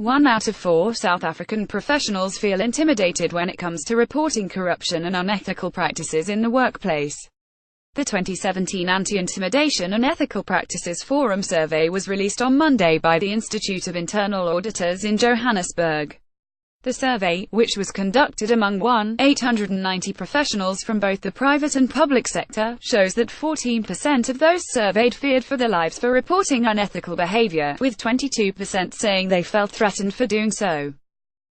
1 out of 4 South African professionals feel intimidated when it comes to reporting corruption and unethical practices in the workplace. The 2017 Anti-Intimidation and Ethical Practices Forum survey was released on Monday by the Institute of Internal Auditors in Johannesburg. The survey, which was conducted among 1,890 professionals from both the private and public sector, shows that 14% of those surveyed feared for their lives for reporting unethical behavior, with 22% saying they felt threatened for doing so.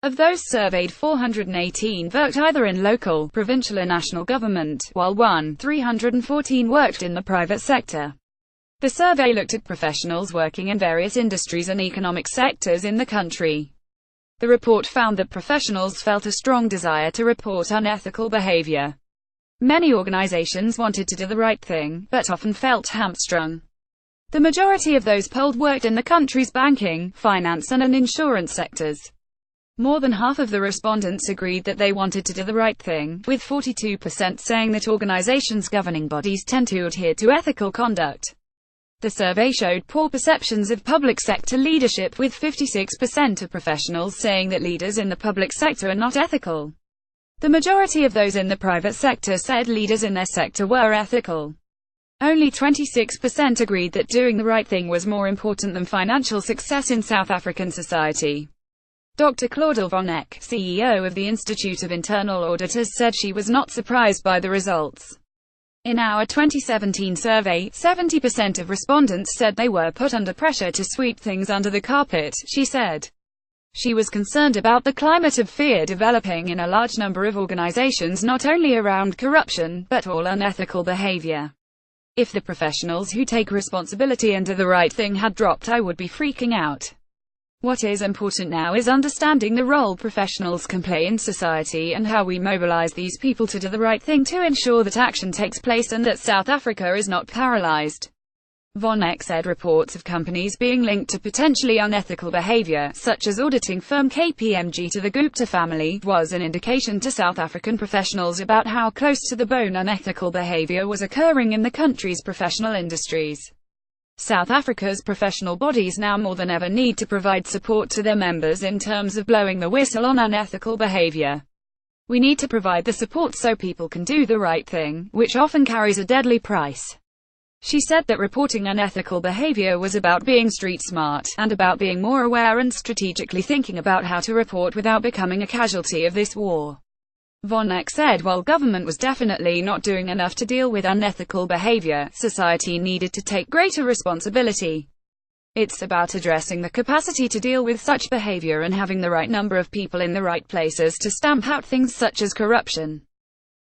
Of those surveyed, 418 worked either in local, provincial or national government, while 314 worked in the private sector. The survey looked at professionals working in various industries and economic sectors in the country. The report found that professionals felt a strong desire to report unethical behavior. Many organizations wanted to do the right thing, but often felt hamstrung. The majority of those polled worked in the country's banking, finance and insurance sectors. More than half of the respondents agreed that they wanted to do the right thing, with 42% saying that organizations' governing bodies tend to adhere to ethical conduct. The survey showed poor perceptions of public sector leadership, with 56% of professionals saying that leaders in the public sector are not ethical. The majority of those in the private sector said leaders in their sector were ethical. Only 26% agreed that doing the right thing was more important than financial success in South African society. Dr. Claudel von Eck, CEO of the Institute of Internal Auditors, said she was not surprised by the results. In our 2017 survey, 70% of respondents said they were put under pressure to sweep things under the carpet, she said. She was concerned about the climate of fear developing in a large number of organizations, not only around corruption, but all unethical behavior. If the professionals who take responsibility and do the right thing had dropped, I would be freaking out. What is important now is understanding the role professionals can play in society and how we mobilize these people to do the right thing to ensure that action takes place and that South Africa is not paralyzed. Von Eck said reports of companies being linked to potentially unethical behavior, such as auditing firm KPMG to the Gupta family, was an indication to South African professionals about how close to the bone unethical behavior was occurring in the country's professional industries. South Africa's professional bodies now more than ever need to provide support to their members in terms of blowing the whistle on unethical behavior. We need to provide the support so people can do the right thing, which often carries a deadly price. She said that reporting unethical behavior was about being street smart, and about being more aware and strategically thinking about how to report without becoming a casualty of this war. Von Eck said while government was definitely not doing enough to deal with unethical behavior, society needed to take greater responsibility. It's about addressing the capacity to deal with such behavior and having the right number of people in the right places to stamp out things such as corruption.